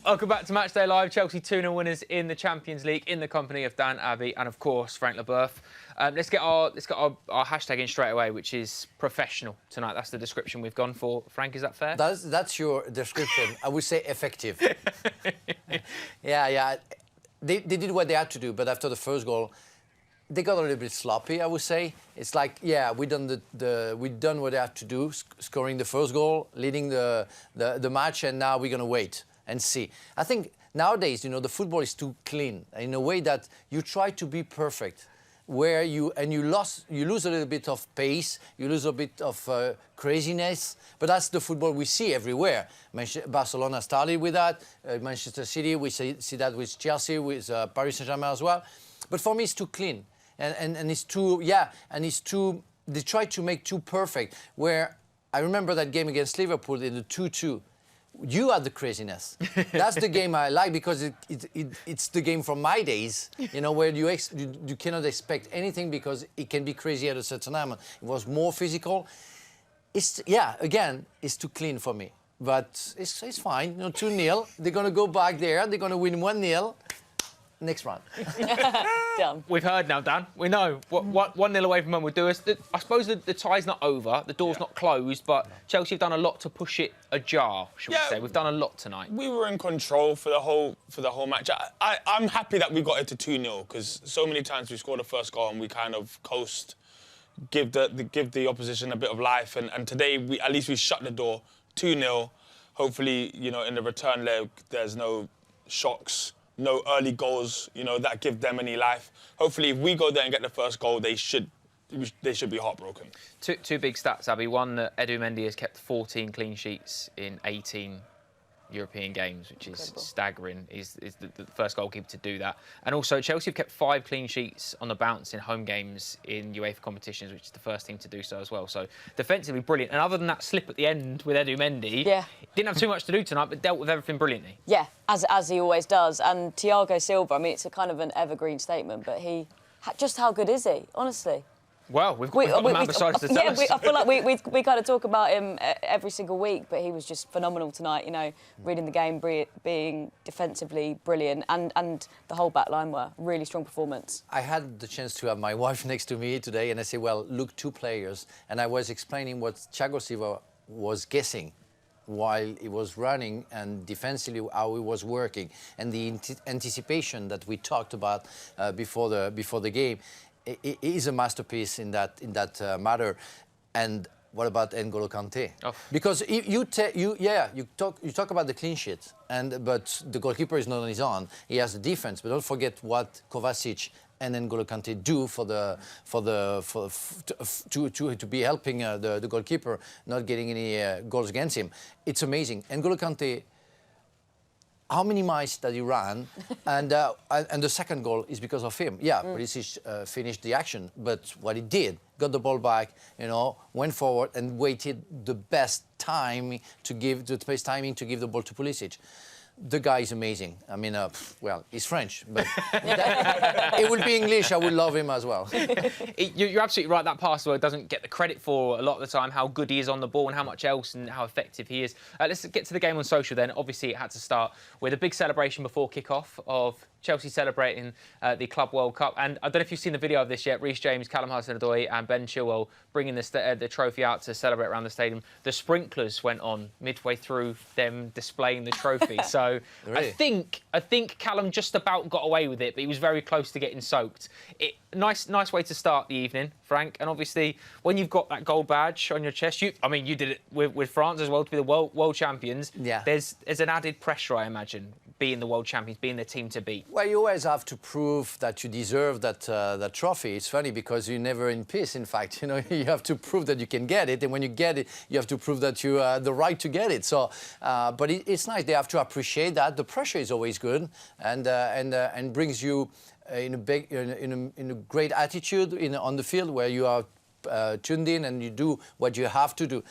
Welcome back to Matchday Live. Chelsea 2-0 winners in the Champions League in the company of Dan Abbey and, of course, Frank Leboeuf. Let's get our hashtag in straight away, which is professional tonight. That's the description we've gone for. Frank, is that fair? That's your description. I would say effective. Yeah. They did what they had to do, but after the first goal, they got a little bit sloppy, I would say. It's like, yeah, we done what they had to do, scoring the first goal, leading the match, and now we're gonna wait and see. I think nowadays, you know, the football is too clean in a way that you try to be perfect, where you lose a little bit of pace, you lose a bit of craziness, but that's the football we see everywhere. Barcelona started with that, Manchester City, we see that with Chelsea, with Paris Saint-Germain as well. But for me, it's too clean. And it's too, they try to make too perfect. Where I remember that game against Liverpool in the 2-2. You had the craziness. That's the game I like because it's the game from my days, you know, where you cannot expect anything because it can be crazy at a certain time. It was more physical. Again, it's too clean for me. But it's fine, you know, 2-0. They're going to go back there. They're going to win 1-0. Next round. Done. We've heard now, Dan. We know. 1-0 away from home would do us. I suppose the tie's not over. The door's not closed, but Chelsea have done a lot to push it ajar, should we say. We've done a lot tonight. We were in control for the whole match. I'm happy that we got it to 2-0 because so many times we scored the first goal and we kind of coast, give the opposition a bit of life. And today, at least we shut the door, 2-0. Hopefully, you know, in the return leg, there's no shocks. No early goals, you know, that give them any life. Hopefully, if we go there and get the first goal, they should be heartbroken. Two big stats, Abby. One, that Edu Mendy has kept 14 clean sheets in 18 European games, which is staggering. He's the first goalkeeper to do that. And also, Chelsea have kept 5 clean sheets on the bounce in home games in UEFA competitions, which is the first team to do so as well. So defensively brilliant. And other than that slip at the end with Edu Mendy, didn't have too much to do tonight, but dealt with everything brilliantly. Yeah, as he always does. And Thiago Silva, I mean, it's a kind of an evergreen statement, but just how good is he, honestly? Well, we've got a man beside us to tell us. I feel like we kind of talk about him every single week, but he was just phenomenal tonight, you know, reading the game, being defensively brilliant, and the whole back line were really strong performance. I had the chance to have my wife next to me today, and I said, well, look, 2 players, and I was explaining what Thiago Silva was guessing while he was running and defensively how he was working, and the anticipation that we talked about before the game. It is a masterpiece in that matter. And what about N'Golo Kanté? Oh. Because you talk about the clean sheet, but the goalkeeper is not on his own. He has the defense, but don't forget what Kovacic and N'Golo Kanté do to be helping the goalkeeper not getting any goals against him. It's amazing. N'Golo Kanté, how many miles that he ran, and the second goal is because of him. Yeah, Pulisic finished the action, but what he did, got the ball back, you know, went forward and waited the best time to give the best timing to give the ball to Pulisic. The guy is amazing. I mean, well, he's French, but it would be English. I would love him as well. You're absolutely right. That pass doesn't get the credit for a lot of the time how good he is on the ball and how much else and how effective he is. Let's get to the game on social then. Obviously, it had to start with a big celebration before kick-off of Chelsea celebrating the Club World Cup. And I don't know if you've seen the video of this yet. Reece James, Callum Hudson-Odoi and Ben Chilwell bringing the trophy out to celebrate around the stadium. The sprinklers went on midway through them displaying the trophy. So really? I think Callum just about got away with it, but he was very close to getting soaked. Nice way to start the evening, Frank. And obviously, when you've got that gold badge on your chest, you did it with France as well to be the world champions. Yeah. There's an added pressure, I imagine, being the world champions, being the team to beat. Well, you always have to prove that you deserve that trophy. It's funny because you're never in peace. In fact, you know, you have to prove that you can get it, and when you get it, you have to prove that you have the right to get it. So, but it's nice. They have to appreciate that. The pressure is always good, and brings you in a great attitude on the field where you are tuned in and you do what you have to do.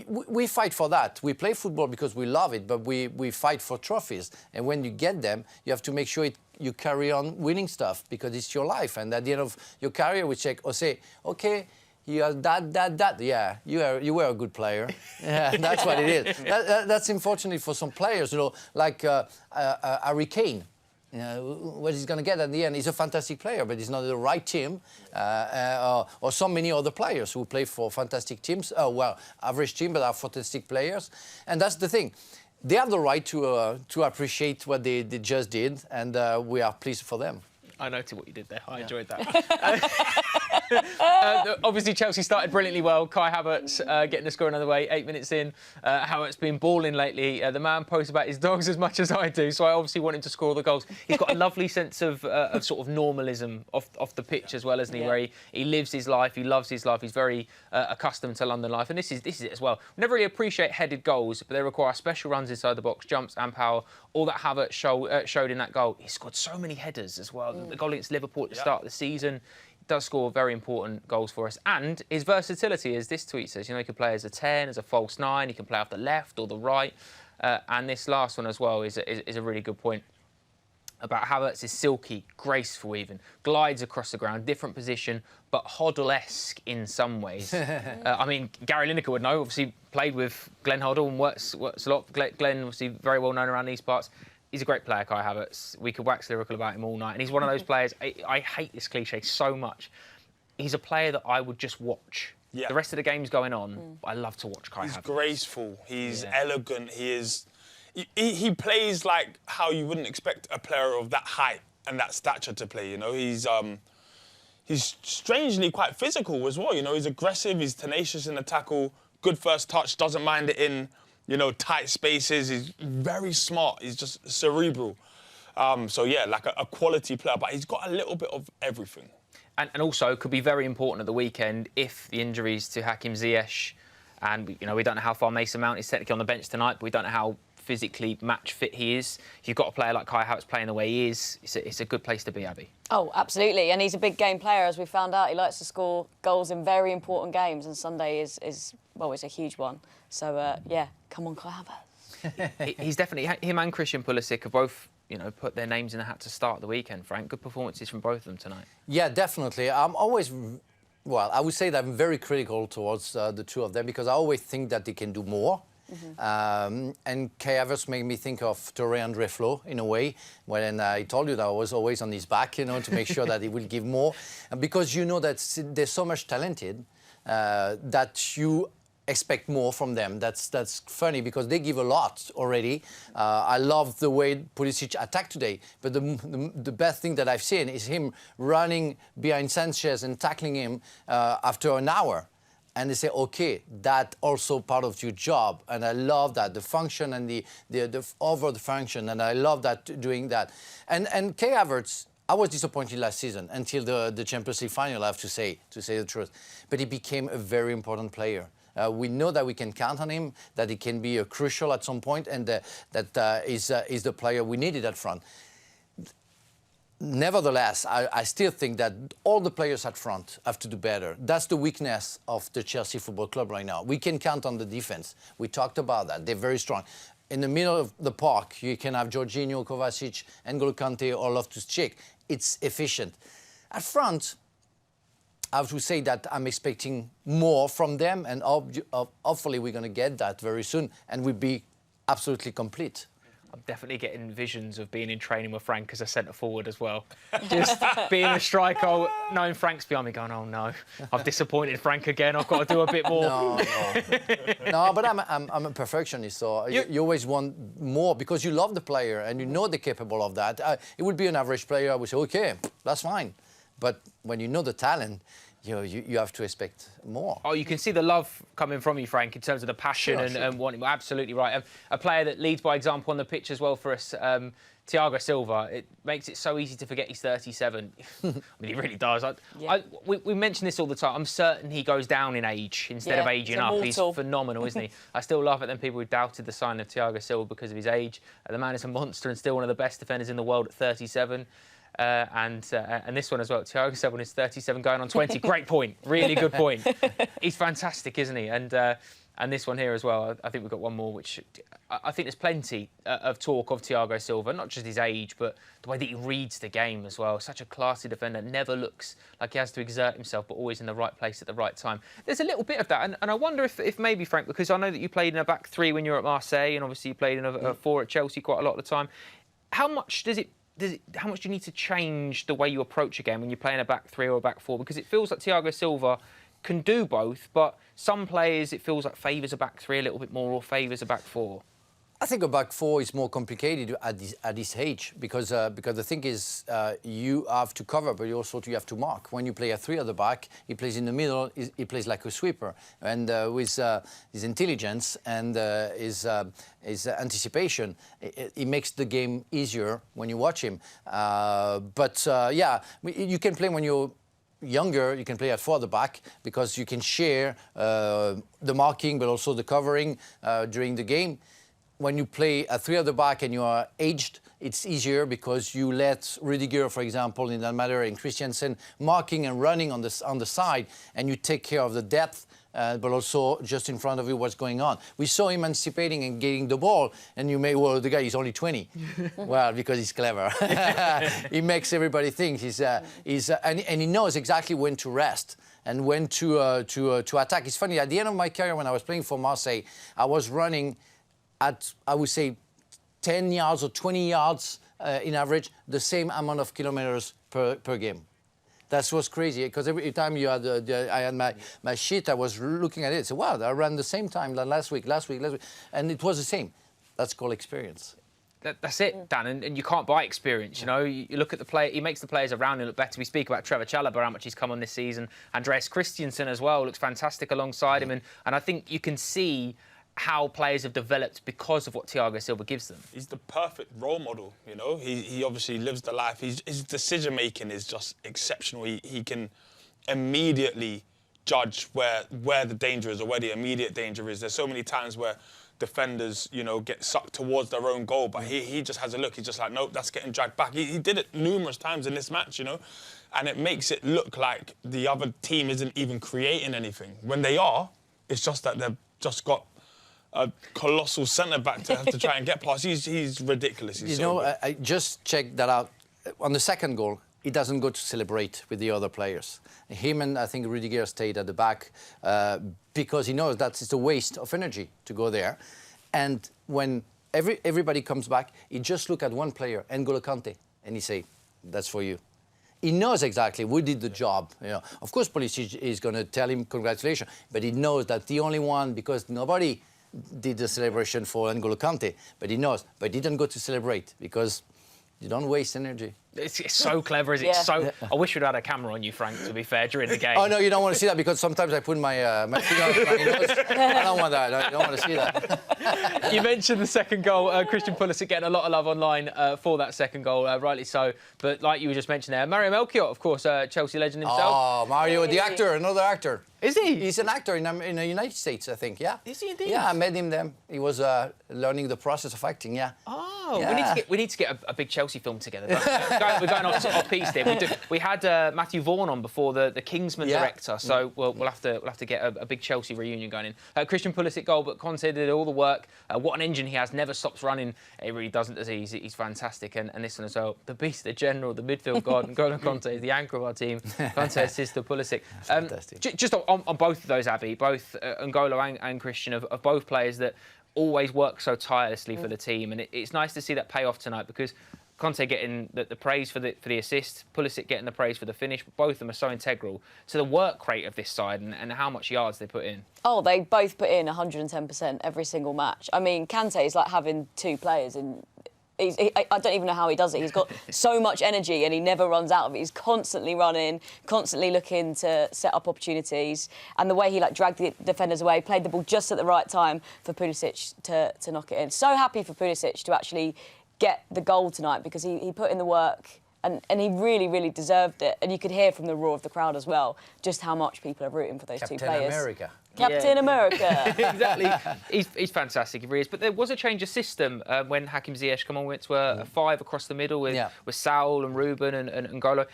We fight for that. We play football because we love it, but we fight for trophies. And when you get them, you have to make sure you carry on winning stuff because it's your life. And at the end of your career, we say, okay, You are that. Yeah, you were a good player. Yeah, that's what it is. That's unfortunate for some players, like Harry Kane. What he's going to get at the end. He's a fantastic player, but he's not the right team. Or so many other players who play for fantastic teams. Average team, but are fantastic players. And that's the thing. They have the right to appreciate what they just did, and we are pleased for them. I noted what you did there. I enjoyed that. Obviously, Chelsea started brilliantly well. Kai Havertz getting the score another way, 8 minutes in. Havertz been balling lately. The man posts about his dogs as much as I do, so I obviously want him to score all the goals. He's got a lovely sense of sort of normalism off the pitch as well, isn't he? Where he lives his life, he loves his life. He's very accustomed to London life, and this is it as well. We never really appreciate headed goals, but they require special runs inside the box, jumps and power. All that Havertz showed in that goal. He scored so many headers as well. The goal against Liverpool at the start of the season. Does score very important goals for us. And his versatility, as this tweet says, he can play as a 10, as a false 9, he can play off the left or the right. And this last one as well is a really good point about Havertz is silky, graceful even, glides across the ground, different position, but Hoddle-esque in some ways. I mean, Gary Lineker would know, obviously played with Glenn Hoddle and works a lot. Glenn, obviously very well known around these parts. He's a great player, Kai Havertz. We could wax lyrical about him all night. And he's one of those players, I hate this cliche so much. He's a player that I would just watch. Yeah. The rest of the game's going on. I love to watch Kai Havertz. He's graceful. He's elegant. He plays like how you wouldn't expect a player of that height and that stature to play. He's strangely quite physical as well. He's aggressive. He's tenacious in the tackle. Good first touch. Doesn't mind it in tight spaces. He's very smart. He's just cerebral. Like a quality player, but he's got a little bit of everything. And also could be very important at the weekend if the injuries to Hakim Ziyech, and we don't know how far Mason Mount is technically on the bench tonight, but we don't know how physically match fit he is. If you've got a player like Kai Havertz playing the way he is, it's a good place to be, Abby. Oh, absolutely. And he's a big game player, as we found out. He likes to score goals in very important games, and Sunday is it's a huge one. So, come on, Kai Havertz. He's definitely, him and Christian Pulisic have both, put their names in the hat to start the weekend, Frank. Good performances from both of them tonight. Yeah, definitely. I'm always, I would say that I'm very critical towards the two of them because I always think that they can do more. And Kai Havertz made me think of Torre-André Flo in a way when I told you that I was always on his back, to make sure that he will give more. And because that they're so much talented that you expect more from them. That's funny because they give a lot already. I love the way Pulisic attacked today, but the best thing that I've seen is him running behind Sanchez and tackling him after an hour. And they say, OK, that's also part of your job. And I love that, the function and the over the function. And I love that, doing that. And Kai Havertz, I was disappointed last season until the Champions League final, I have to say the truth. But he became a very important player. We know that we can count on him, that he can be crucial at some point, and that is the player we needed at front. Nevertheless, I still think that all the players at front have to do better. That's the weakness of the Chelsea Football Club right now. We can count on the defense. We talked about that. They're very strong. In the middle of the park, you can have Jorginho, Kovacic, N'Golo Kanté, or Loftus-Cheek. It's efficient. At front, I have to say that I'm expecting more from them, and hopefully we're going to get that very soon, and we'll be absolutely complete. I'm definitely getting visions of being in training with Frank as a centre-forward as well. Just being a striker, knowing Frank's behind me going, oh no, I've disappointed Frank again, I've got to do a bit more. No, but I'm a perfectionist, so you always want more because you love the player and you know they're capable of that. It would be an average player, I would say, OK, that's fine. But when you know the talent, you have to expect more. Oh, you can see the love coming from you, Frank, in terms of the passion and wanting. Absolutely right. A player that leads by example on the pitch as well for us, Thiago Silva. It makes it so easy to forget he's 37. I mean, he really does. We mention this all the time. I'm certain he goes down in age instead of aging up. He's phenomenal, isn't he? I still laugh at them people who doubted the sign of Thiago Silva because of his age. The man is a monster and still one of the best defenders in the world at 37. And this one as well, Thiago Silva is 37 going on 20. Great point, really good point. He's fantastic, isn't he? And and this one here as well. I think we've got one more, which I think there's plenty of talk of Thiago Silva, not just his age, but the way that he reads the game as well. Such a classy defender, never looks like he has to exert himself, but always in the right place at the right time. There's a little bit of that, and I wonder if maybe, Frank, because I know that you played in a back three when you were at Marseille, and obviously you played in a four at Chelsea quite a lot of the time. How much how much do you need to change the way you approach a game when you're playing a back three or a back four? Because it feels like Thiago Silva can do both, but some players it feels like favours a back three a little bit more or favours a back four. I think a back four is more complicated at this age because the thing is you have to cover, but you also you have to mark. When you play a three at the back, he plays in the middle. He plays like a sweeper, and with his intelligence and his anticipation, it makes the game easier when you watch him. Yeah, you can play when you're younger, you can play at four at the back because you can share the marking, but also the covering during the game. When you play a three at the back and you are aged, it's easier because you let Rudiger, for example, in that matter, and Christiansen marking and running on the side, and you take care of the depth, but also just in front of you what's going on. We saw him anticipating and getting the ball, and you may, well, the guy is only 20. Well, because he's clever. He makes everybody think and he knows exactly when to rest and when to attack. It's funny, at the end of my career when I was playing for Marseille, I was running at, I would say, 10 yards or 20 yards in average, the same amount of kilometers per game. That was crazy, because every time you had I had my sheet, I was looking at it. So, wow, I ran the same time last week, and it was the same. That's called experience. That's it, Dan, and you can't buy experience, you know. You look at the player, he makes the players around him look better. We speak about Trevor Chalobah, how much he's come on this season. Andreas Christensen as well looks fantastic alongside him, and I think you can see how players have developed because of what Thiago Silva gives them. He's the perfect role model, you know. He obviously lives the life. His decision-making is just exceptional. He can immediately judge where the danger is or where the immediate danger is. There's so many times where defenders, you know, get sucked towards their own goal, but he just has a look. He's just like, nope, that's getting dragged back. He did it numerous times in this match, you know, and it makes it look like the other team isn't even creating anything. When they are, it's just that they've just got a colossal centre-back to have to try and get past. He's ridiculous. You know, I just checked that out. On the second goal, he doesn't go to celebrate with the other players. Him and I think Rudiger stayed at the back because he knows that it's a waste of energy to go there. And when everybody comes back, he just look at one player, N'Golo Kanté, and he say, that's for you. He knows exactly who did the job. You know, of course, Pulisic is going to tell him congratulations, but he knows that the only one, because nobody did the celebration for N'Golo Kanté, but he knows. But he didn't go to celebrate because you don't waste energy. It's so clever, is it? Yeah. So I wish we'd had a camera on you, Frank, to be fair, during the game. Oh, no, you don't want to see that because sometimes I put my finger on my nose. I don't want that. I don't want to see that. You mentioned the second goal. Christian Pulisic getting a lot of love online for that second goal, rightly so. But like you were just mentioning there, Mario Melchiot, of course, Chelsea legend himself. Oh, Mario, the actor, another actor. Is he? He's an actor in the United States, I think, yeah. Is he indeed? Yeah, I met him then. He was learning the process of acting, yeah. Oh, yeah. we need to get a big Chelsea film together. We're going off piece there. We had Matthew Vaughan on before, the Kingsman director, so we'll have to get a big Chelsea reunion going in. Christian Pulisic goal, but Kanté did all the work. What an engine he has, never stops running. It really doesn't, does he? He's fantastic. And this one as well, the beast, the general, the midfield god, N'Golo Kanté is the anchor of our team. Kanté assists to Pulisic. Fantastic. Just on both of those, Abby, both N'Golo and Christian are both players that always work so tirelessly for the team, and it's nice to see that pay off tonight because Kanté getting the praise for the assist, Pulisic getting the praise for the finish, but both of them are so integral to the work rate of this side and how much yards they put in. Oh, they both put in 110% every single match. I mean, Kanté is like having two players in. I don't even know how he does it. He's got so much energy and he never runs out of it. He's constantly running, constantly looking to set up opportunities. And the way he dragged the defenders away, played the ball just at the right time for Pulisic to knock it in. So happy for Pulisic to actually get the goal tonight because he put in the work and he really, really deserved it. And you could hear from the roar of the crowd as well just how much people are rooting for those two players. Captain America. Captain America. Exactly. He's fantastic, he really is. But there was a change of system when Hakim Ziyech went to a five across the middle with Saul and Ruben and N'Golo.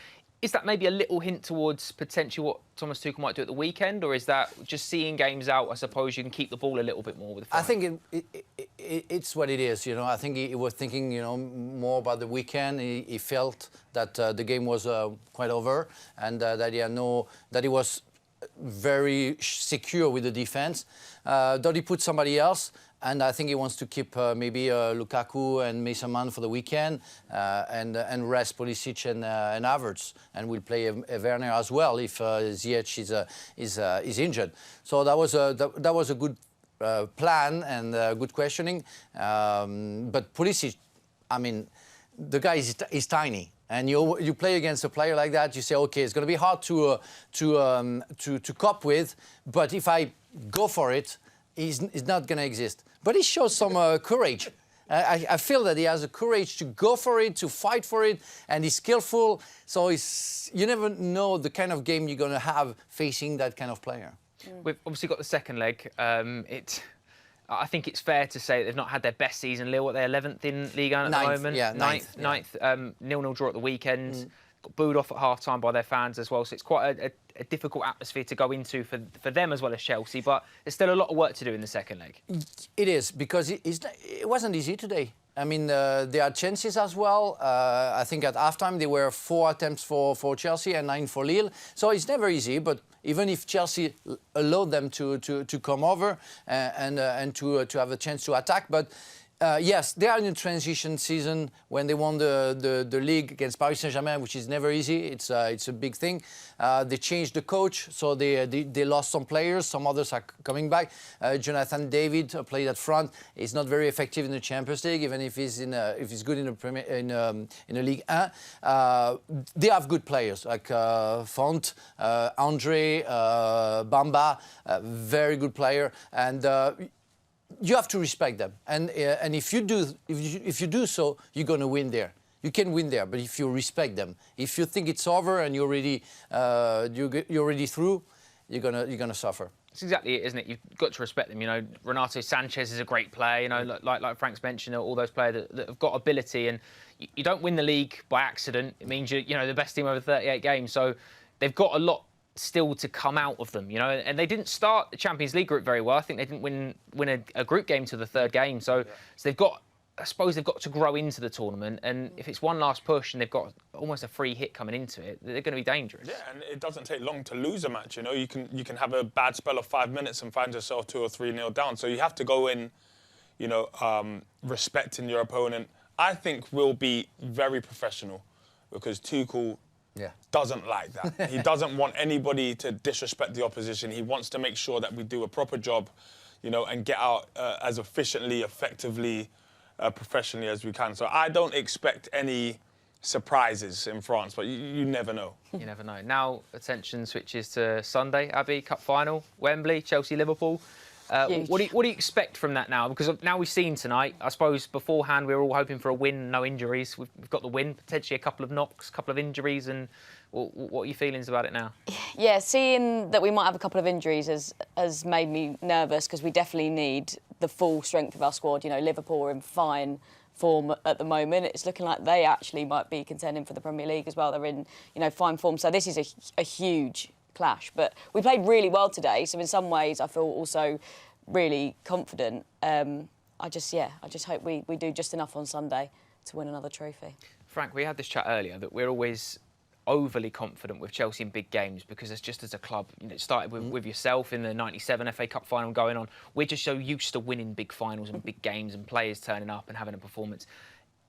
Is that maybe a little hint towards potentially what Thomas Tuchel might do at the weekend, or is that just seeing games out? I suppose you can keep the ball a little bit more with. I think it's what it is. I think he was thinking, more about the weekend. He felt that the game was quite over, and that he was very secure with the defense. That he put somebody else. And I think he wants to keep maybe Lukaku and Mason Mount for the weekend, and rest Pulisic and Havertz, and we'll play Werner as well if Ziyech is injured. So that was a good plan and good questioning. But Pulisic, I mean, the guy is tiny. And you play against a player like that, you say, okay, it's going to be hard to cope with, but if I go for it, he's not going to exist. But he shows some courage. I feel that he has the courage to go for it, to fight for it, and he's skillful. So you never know the kind of game you're going to have facing that kind of player. We've obviously got the second leg. I think it's fair to say they've not had their best season. Lille, they're 11th in Ligue 1 at the moment. Yeah, ninth. 0-0 draw at the weekend. Got booed off at half-time by their fans as well. So it's quite a difficult atmosphere to go into for them as well as Chelsea. But there's still a lot of work to do in the second leg. It is, because it wasn't easy today. I mean, there are chances as well. I think at half-time there were 4 attempts for Chelsea and 9 for Lille. So it's never easy, but even if Chelsea allowed them to come over and to have a chance to attack. But yes, they are in a transition season when they won the league against Paris Saint-Germain, which is never easy. It's a big thing. They changed the coach, so they lost some players. Some others are coming back. Jonathan David played at front. He's not very effective in the Champions League, even if he's good in the Ligue 1. They have good players like Font, Andre, Bamba, very good player, and you have to respect them, and if you do so, you're going to win there. You can win there, but if you respect them, if you think it's over and you're already through, you're gonna suffer. That's exactly it, isn't it? You've got to respect them. Renato Sanchez is a great player. Like Frank's mentioned, all those players that have got ability, and you don't win the league by accident. It means you're the best team over 38 games. So they've got a lot still to come out of them, and they didn't start the Champions League group very well. I think they didn't win a group game to the third game, so they've got, I suppose they've got to grow into the tournament, and if it's one last push and they've got almost a free hit coming into it, they're going to be dangerous. Yeah, and it doesn't take long to lose a match. You can have a bad spell of 5 minutes and find yourself 2 or 3-0 down. So you have to go in, respecting your opponent. I think we'll be very professional, because Tuchel doesn't like that. He doesn't want anybody to disrespect the opposition. He wants to make sure that we do a proper job, and get out as efficiently, effectively, professionally as we can. So I don't expect any surprises in France, but you never know. You never know. Now attention switches to Sunday, Abby, Cup final, Wembley, Chelsea-Liverpool. What do you expect from that now? Because now we've seen tonight, I suppose beforehand we were all hoping for a win, no injuries. We've got the win, potentially a couple of knocks, a couple of injuries, and what are your feelings about it now? Yeah, seeing that we might have a couple of injuries has made me nervous, because we definitely need the full strength of our squad. Liverpool are in fine form at the moment. It's looking like they actually might be contending for the Premier League as well. They're in, fine form. So this is a huge clash, but we played really well today, so in some ways I feel also really confident. I just hope we do just enough on Sunday to win another trophy. Frank, we had this chat earlier that we're always overly confident with Chelsea in big games, because it's just as a club, it started with yourself in the 97 FA Cup final going on. We're just so used to winning big finals and big games and players turning up and having a performance.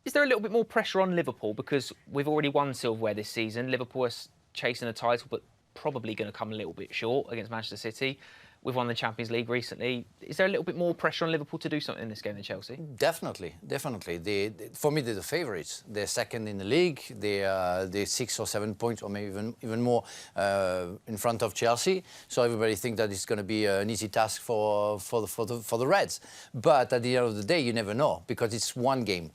Is there a little bit more pressure on Liverpool, because we've already won silverware this season? Liverpool is chasing a title, but probably going to come a little bit short against Manchester City. We've won the Champions League recently. Is there a little bit more pressure on Liverpool to do something in this game than Chelsea? Definitely. For me, they're the favourites. They're second in the league. They're 6 or 7 points, or maybe even more, in front of Chelsea. So everybody thinks that it's going to be an easy task for the Reds. But at the end of the day, you never know, because it's one game.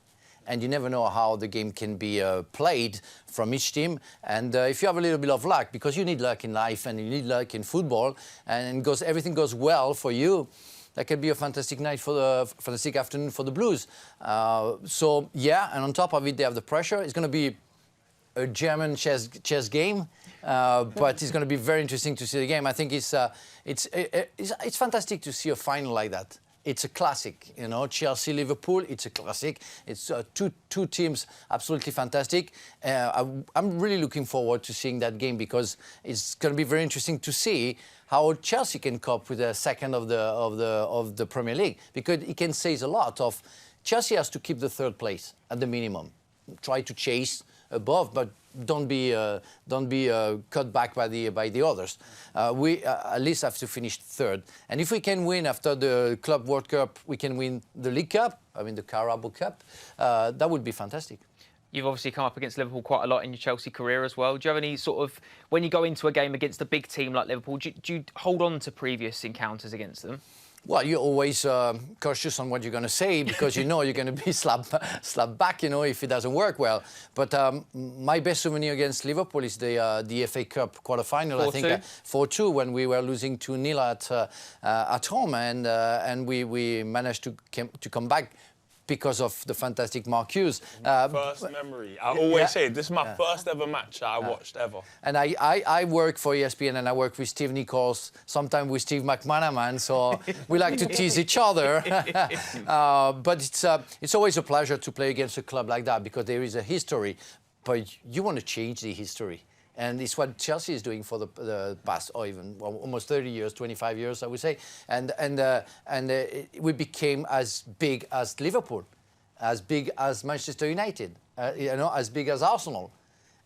And you never know how the game can be played from each team. And if you have a little bit of luck, because you need luck in life and you need luck in football, and everything goes well for you, that can be a fantastic night fantastic afternoon for the Blues. So yeah, and on top of it, they have the pressure. It's going to be a German chess game, but it's going to be very interesting to see the game. I think it's fantastic to see a final like that. It's a classic, you know, Chelsea-Liverpool, it's a classic. It's two teams absolutely fantastic. I'm really looking forward to seeing that game because it's going to be very interesting to see how Chelsea can cope with the second of the Premier League, because it can say a lot of Chelsea has to keep the third place at the minimum. Try to chase above, but don't be cut back by the others. We at least have to finish third. And if we can win after the Club World Cup, we can win the League Cup, I mean the Carabao Cup, that would be fantastic. You've obviously come up against Liverpool quite a lot in your Chelsea career as well. Do you have any sort of, when you go into a game against a big team like Liverpool, do you hold on to previous encounters against them? Well, you're always cautious on what you're going to say because you know you're going to be slapped back, you know, if it doesn't work well. But my best souvenir against Liverpool is the FA Cup quarter-final, I think, 4-2, when we were losing 2-0 at home, and we managed to come back because of the fantastic Mark Hughes. First memory. I always say this is my first ever match that I watched ever. And I work for ESPN and I work with Steve Nichols, sometimes with Steve McManaman, so we like to tease each other. But it's always a pleasure to play against a club like that because there is a history, but you want to change the history. And it's what Chelsea is doing for the past, or even almost 30 years, 25 years, I would say. And we became as big as Liverpool, as big as Manchester United, you know, as big as Arsenal.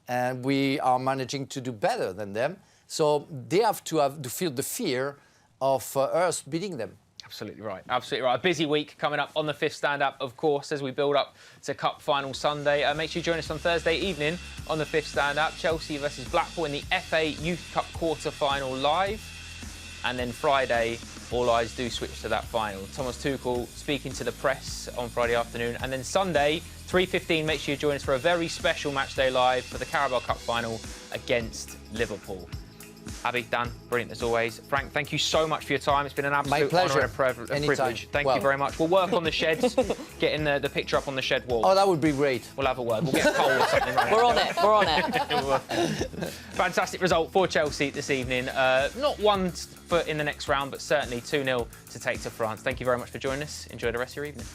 And we are managing to do better than them. So they have to feel the fear of us beating them. Absolutely right. Absolutely right. A busy week coming up on the fifth stand-up, of course, as we build up to Cup Final Sunday. Make sure you join us on Thursday evening on the fifth stand-up. Chelsea versus Blackpool in the FA Youth Cup quarter-final live. And then Friday, all eyes do switch to that final. Thomas Tuchel speaking to the press on Friday afternoon. And then Sunday, 3:15, make sure you join us for a very special Matchday Live for the Carabao Cup final against Liverpool. Abby, Dan, brilliant as always. Frank, thank you so much for your time. It's been an absolute honour and a privilege. Thank you very much. We'll work on the sheds, getting the picture up on the shed wall. Oh, that would be great. We'll have a word. We'll get a poll or something. We're on it. We're on it. Fantastic result for Chelsea this evening. Not one in the next round, but certainly 2-0 to take to France. Thank you very much for joining us. Enjoy the rest of your evening.